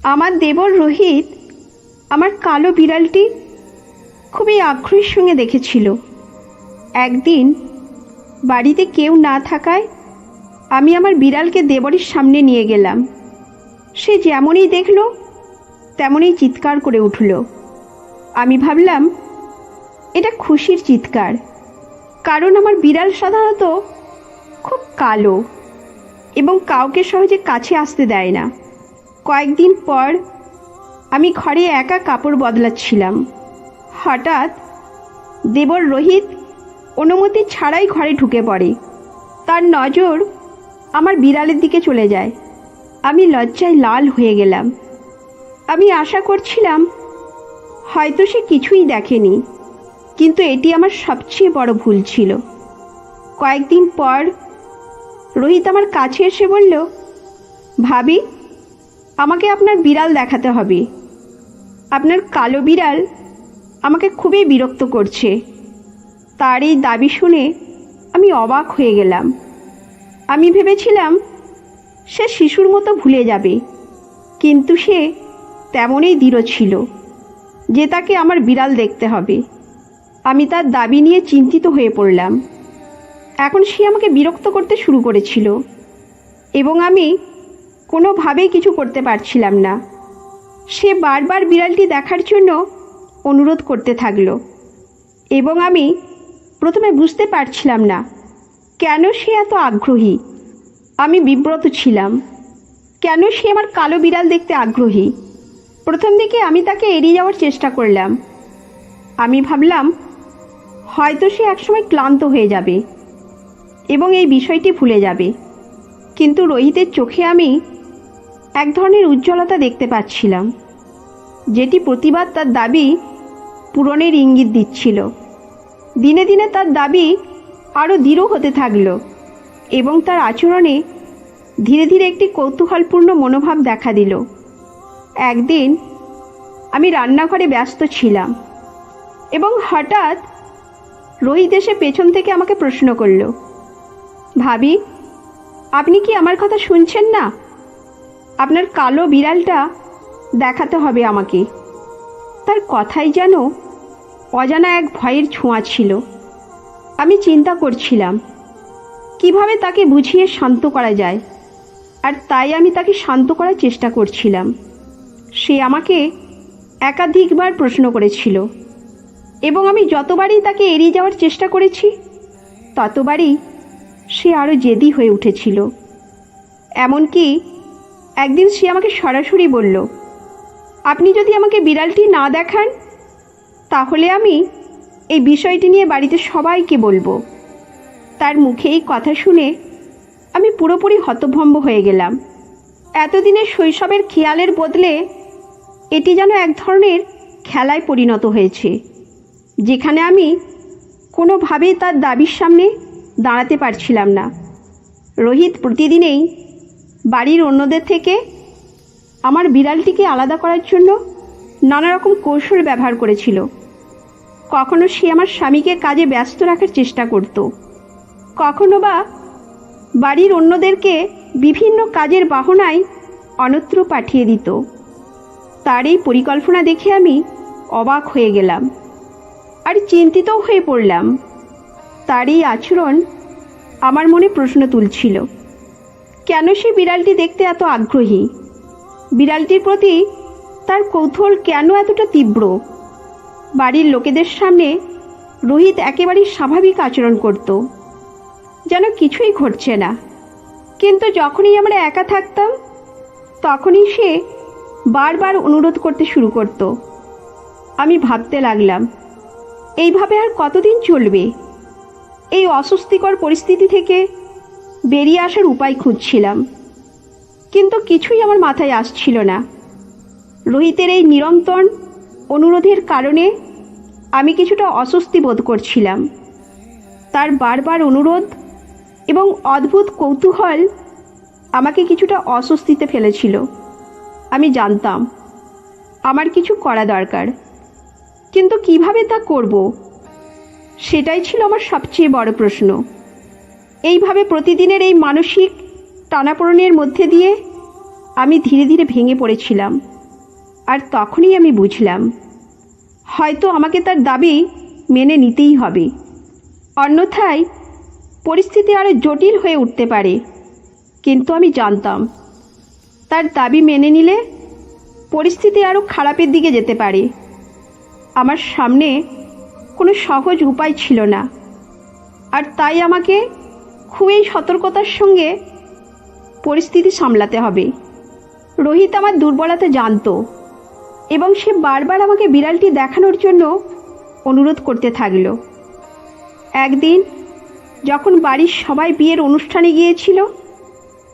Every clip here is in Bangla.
আমার দেবর রোহিত আমার কালো বিড়ালটি খুবই আগ্রহের সঙ্গে দেখেছিল। একদিন বাড়িতে কেউ না থাকায় আমি আমার বিড়ালকে দেবরের সামনে নিয়ে গেলাম। সে যেমনই দেখল তেমনই চিৎকার করে উঠল। আমি ভাবলাম এটা খুশির চিৎকার, কারণ আমার বিড়াল সাধারণত খুব কালো এবং কাউকে সহজে কাছে আসতে দেয় না। কয়েকদিন পর আমি ঘরে একা কাপড় বদলাচ্ছিলাম। হঠাৎ দেবর রোহিত অনুমতি ছাড়াই ঘরে ঢুকে পড়ে। তার নজর আমার বিড়ালের দিকে চলে যায়। আমি লজ্জায় লাল হয়ে গেলাম। আমি আশা করছিলাম হয়তো সে কিছুই দেখেনি, কিন্তু এটি আমার সবচেয়ে বড় ভুল ছিল। কয়েকদিন পর রোহিত আমার কাছে এসে বলল, ভাবি, আমাকে আপনার বিড়াল দেখাতে হবে। আপনার কালো বিড়াল আমাকে খুবই বিরক্ত করছে। তার এই দাবি শুনে আমি অবাক হয়ে গেলাম। আমি ভেবেছিলাম সে শিশুর মতো ভুলে যাবে, কিন্তু সে তেমনই দৃঢ় ছিল যে তাকে আমার বিড়াল দেখতে হবে। আমি তার দাবি নিয়ে চিন্তিত হয়ে পড়লাম। এখন সে আমাকে বিরক্ত করতে শুরু করেছিল এবং আমি কোনোভাবেই কিছু করতে পারছিলাম না। সে বারবার বিড়ালটি দেখার জন্য অনুরোধ করতে থাকলো এবং আমি প্রথমে বুঝতে পারছিলাম না কেন সে এত আগ্রহী। আমি বিব্রত ছিলাম, কেন সে আমার কালো বিড়াল দেখতে আগ্রহী। প্রথম দিকে আমি তাকে এড়িয়ে যাওয়ার চেষ্টা করলাম। আমি ভাবলাম হয়তো সে একসময় ক্লান্ত হয়ে যাবে এবং এই বিষয়টি ভুলে যাবে। কিন্তু রোহিতের চোখে আমি এক ধরনের উজ্জ্বলতা দেখতে পাচ্ছিলাম, যেটি প্রতিবার তার দাবি পূরণের ইঙ্গিত দিচ্ছিল। দিনে দিনে তার দাবি আরও দৃঢ় হতে থাকল এবং তার আচরণে ধীরে ধীরে একটি কৌতূহলপূর্ণ মনোভাব দেখা দিল। একদিন আমি রান্নাঘরে ব্যস্ত ছিলাম এবং হঠাৎ রোহিত এসে পেছন থেকে আমাকে প্রশ্ন করল, ভাবি, আপনি কি আমার কথা শুনছেন না? আপনার কালো বিড়ালটা দেখাতে হবে আমাকে। তার কথাই যেন অজানা এক ভয়ের ছোঁয়া ছিল। আমি চিন্তা করছিলাম কিভাবে তাকে বুঝিয়ে শান্ত করা যায়, আর তাই আমি তাকে শান্ত করার চেষ্টা করছিলাম। সে আমাকে একাধিকবার প্রশ্ন করেছিল এবং আমি যতবারই তাকে এড়িয়ে যাওয়ার চেষ্টা করেছি ততবারই সে আরও জেদি হয়ে উঠেছিল। এমনকি একদিন সে আমাকে সরাসরি বলল, আপনি যদি আমাকে বিড়ালটি না দেখান তাহলে আমি এই বিষয়টি নিয়ে বাড়িতে সবাইকে বলবো। তার মুখে এই কথা শুনে আমি পুরোপুরি হতভম্ব হয়ে গেলাম। এতদিনের শৈশবের খেয়ালের বদলে এটি যেন এক ধরনের খেলায় পরিণত হয়েছে, যেখানে আমি কোনোভাবেই তার দাবির সামনে দাঁড়াতে পারছিলাম না। রোহিত প্রতিদিনেই বাড়ির অন্যদের থেকে আমার বিড়ালটিকে আলাদা করার জন্য নানা রকম কৌশল ব্যবহার করেছিল। কখনো সে আমার স্বামীকে কাজে ব্যস্ত রাখার চেষ্টা করত, কখনো বা বাড়ির অন্যদেরকে বিভিন্ন কাজের বাহনায় অন্যত্র পাঠিয়ে দিত। তার এই পরিকল্পনা দেখে আমি অবাক হয়ে গেলাম আর চিন্তিতও হয়ে পড়লাম। তার এই আচরণ আমার মনে প্রশ্ন তুলছিল, কেন সে বিড়ালটি দেখতে এত আগ্রহী? বিড়ালটির প্রতি তার কৌতূহল কেন এতটা তীব্র? বাড়ির লোকেদের সামনে রোহিত একেবারেই স্বাভাবিক আচরণ করত, যেন কিছুই ঘটছে না। কিন্তু যখনই আমরা একা থাকতাম তখনই সে বারবার অনুরোধ করতে শুরু করত। আমি ভাবতে লাগলাম, এইভাবে আর কতদিন চলবে? এই অস্বস্তিকর পরিস্থিতি থেকে বেরিয়ে আসার উপায় খুঁজছিলাম, কিন্তু কিছুই আমার মাথায় আসছিল না। রোহিতের এই নিরন্তর অনুরোধের কারণে আমি কিছুটা অস্বস্তি বোধ করছিলাম। তার বারবার অনুরোধ এবং অদ্ভুত কৌতূহল আমাকে কিছুটা অস্বস্তিতে ফেলেছিল। আমি জানতাম আমার কিছু করা দরকার, কিন্তু কিভাবে তা করব সেটাই ছিল আমার সবচেয়ে বড় প্রশ্ন। এইভাবে প্রতিদিনের এই মানসিক টানাপোড়েনের মধ্যে দিয়ে আমি ধীরে ধীরে ভেঙে পড়েছিলাম। আর তখনই আমি বুঝলাম হয়তো আমাকে তার দাবি মেনে নিতেই হবে, অন্যথায় পরিস্থিতি আরও জটিল হয়ে উঠতে পারে। কিন্তু আমি জানতাম তার দাবি মেনে নিলে পরিস্থিতি আরও খারাপের দিকে যেতে পারে। আমার সামনে কোনো সহজ উপায় ছিল না, আর তাই আমাকে খুবই সতর্কতার সঙ্গে পরিস্থিতি সামলাতে হবে। রোহিত আমার দুর্বলতা জানতো এবং সে বারবার আমাকে বিড়ালটি দেখানোর জন্য অনুরোধ করতে থাকলো। একদিন যখন বাড়ির সবাই বিয়ের অনুষ্ঠানে গিয়েছিল,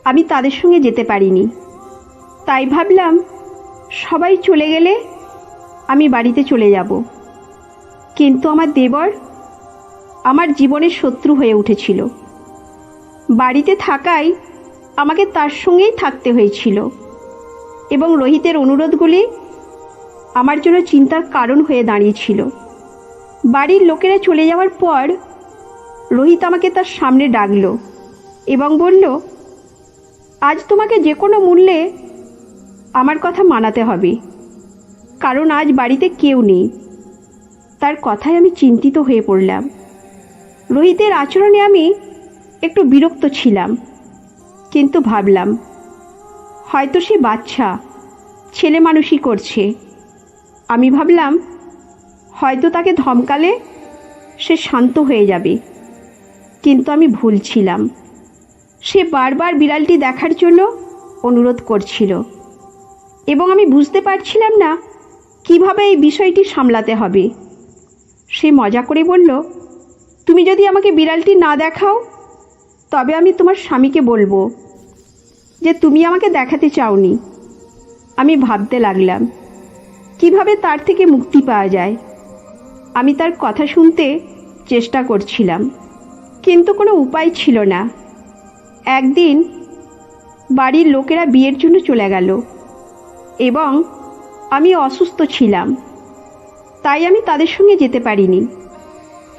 আমি তাদের সঙ্গে যেতে পারিনি। তাই ভাবলাম সবাই চলে গেলে আমি বাড়িতে চলে যাব। কিন্তু আমার দেবর আমার জীবনের শত্রু হয়ে উঠেছিল। বাড়িতে থাকায় আমাকে তার সঙ্গেই থাকতে হয়েছিল এবং রোহিতের অনুরোধগুলি আমার জন্য চিন্তার কারণ হয়ে দাঁড়িয়েছিল। বাড়ির লোকেরা চলে যাওয়ার পর রোহিত আমাকে তার সামনে ডাকলো এবং বলল, আজ তোমাকে যে কোনো মূল্যে আমার কথা মানাতে হবে, কারণ আজ বাড়িতে কেউ নেই। তার কথায় আমি চিন্তিত হয়ে পড়লাম। রোহিতের আচরণে আমি একটু বিরক্ত ছিলাম, কিন্তু ভাবলাম হয়তো সে বাচ্চা, ছেলে মানুষই করছে। আমি ভাবলাম হয়তো তাকে ধমকালে সে শান্ত হয়ে যাবে, কিন্তু আমি ভুল ছিলাম। সে বারবার বিড়ালটি দেখার জন্য অনুরোধ করছিল এবং আমি বুঝতে পারছিলাম না কিভাবে এই বিষয়টি সামলাতে হবে। সে মজা করে বলল, তুমি যদি আমাকে বিড়ালটি না দেখাও তবে আমি তোমার স্বামীকে বলবো যে তুমি আমাকে দেখাতে চাওনি। আমি ভাবতে লাগলাম কিভাবে তার থেকে মুক্তি পাওয়া যায়। আমি তার কথা শুনতে চেষ্টা করছিলাম, কিন্তু কোনো উপায় ছিল না। একদিন বাড়ির লোকেরা বিয়ের জন্য চলে গেল এবং আমি অসুস্থ ছিলাম, তাই আমি তাদের সঙ্গে যেতে পারিনি।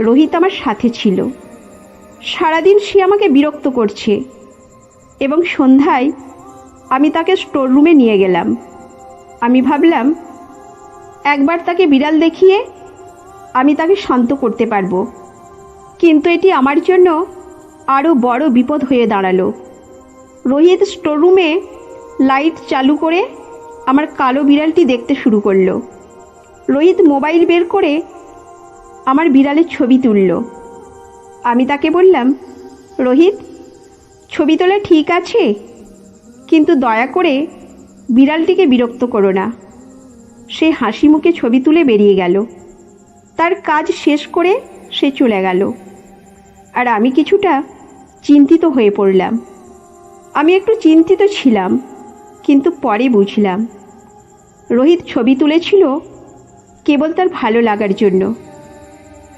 রোহিত আমার সাথে ছিল। সারাদিন সে আমাকে বিরক্ত করছে এবং সন্ধ্যায় আমি তাকে স্টোর রুমে নিয়ে গেলাম। আমি ভাবলাম একবার তাকে বিড়াল দেখিয়ে আমি তাকে শান্ত করতে পারবো, কিন্তু এটি আমার জন্য আরও বড় বিপদ হয়ে দাঁড়ালো। রোহিত স্টোর রুমে লাইট চালু করে আমার কালো বিড়ালটি দেখতে শুরু করলো। রোহিত মোবাইল বের করে আমার বিড়ালের ছবি তুলল। আমি তাকে বললাম, রোহিত, ছবি তোলা ঠিক আছে, কিন্তু দয়া করে বিড়ালটিকে বিরক্ত করো না। সে হাসি মুখে ছবি তুলে বেরিয়ে গেল। তার কাজ শেষ করে সে চলে গেল, আর আমি কিছুটা চিন্তিত হয়ে পড়লাম। আমি একটু চিন্তিত ছিলাম, কিন্তু পরে বুঝলাম রোহিত ছবি তুলেছিল কেবল তার ভালো লাগার জন্য।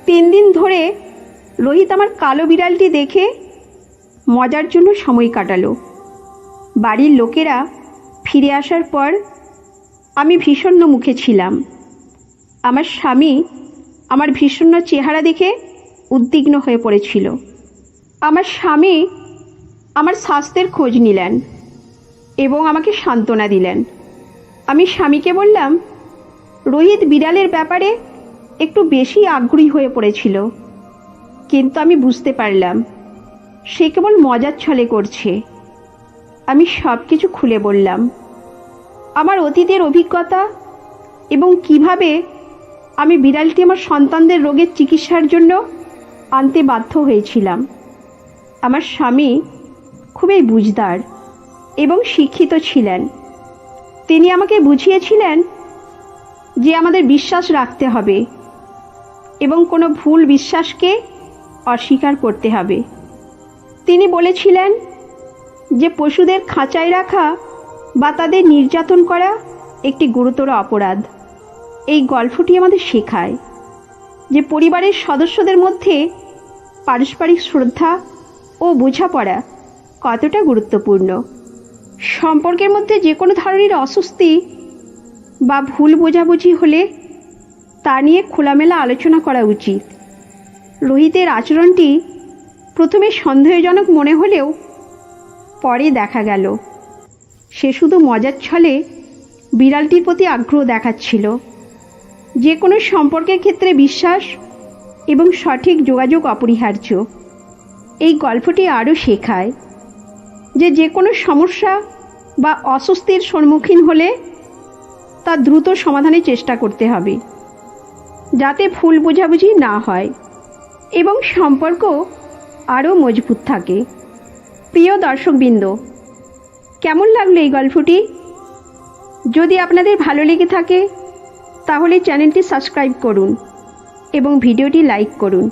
3 দিন ধরে রোহিত আমার কালো বিড়ালটি দেখে মজার জন্য সময় কাটালো। বাড়ির লোকেরা ফিরে আসার পর আমি ভীষণ মুখে ছিলাম। আমার স্বামী আমার ভীষণ চেহারা দেখে উদ্বিগ্ন হয়ে পড়েছিল। আমার স্বামী আমার স্বাস্থ্যের খোঁজ নিলেন এবং আমাকে সান্ত্বনা দিলেন। আমি স্বামীকে বললাম, রোহিত বিড়ালের ব্যাপারে একটু বেশি আগ্রহী হয়ে পড়েছিল, কিন্তু আমি বুঝতে পারলাম সে কেবল মজার ছলে করছে। আমি সব কিছু খুলে বললাম, আমার অতীতের অভিজ্ঞতা এবং কিভাবে আমি বিড়ালটি আমার সন্তানদের রোগের চিকিৎসার জন্য আনতে বাধ্য হয়েছিলাম। আমার স্বামী খুবই বুঝদার এবং শিক্ষিত ছিলেন। তিনি আমাকে বুঝিয়েছিলেন যে আমাদের বিশ্বাস রাখতে হবে এবং কোনো ভুল বিশ্বাসকে অস্বীকার করতে হবে। তিনি বলেছিলেন যে পশুদের খাঁচায় রাখা বা তাদের নির্যাতন করা একটি গুরুতর অপরাধ। এই গল্পটি আমাদের শেখায় যে পরিবারের সদস্যদের মধ্যে পারস্পরিক শ্রদ্ধা ও বোঝাপড়া কতটা গুরুত্বপূর্ণ। সম্পর্কের মধ্যে যে কোনো ধরনের অস্বস্তি বা ভুল বোঝাবুঝি হলে তা নিয়ে খোলামেলা আলোচনা করা উচিত। রোহিতের আচরণটি প্রথমে সন্দেহজনক মনে হলেও পরে দেখা গেল সে শুধু মজার ছলে বিড়ালটির প্রতি আগ্রহ দেখাচ্ছিল। যে কোনো সম্পর্কের ক্ষেত্রে বিশ্বাস এবং সঠিক যোগাযোগ অপরিহার্য। এই গল্পটি আরও শেখায় যে কোনো সমস্যা বা অস্বস্তির সম্মুখীন হলে তা দ্রুত সমাধানের চেষ্টা করতে হবে, যাতে ভুল বোঝাবুঝি না হয় এবং সম্পর্ক আরও মজবুত থাকে। প্রিয় দর্শকবৃন্দ, কেমন লাগলো এই গল্পটি? যদি আপনাদের ভালো লেগে থাকে তাহলে চ্যানেলটি সাবস্ক্রাইব করুন এবং ভিডিওটি লাইক করুন।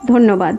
ধন্যবাদ।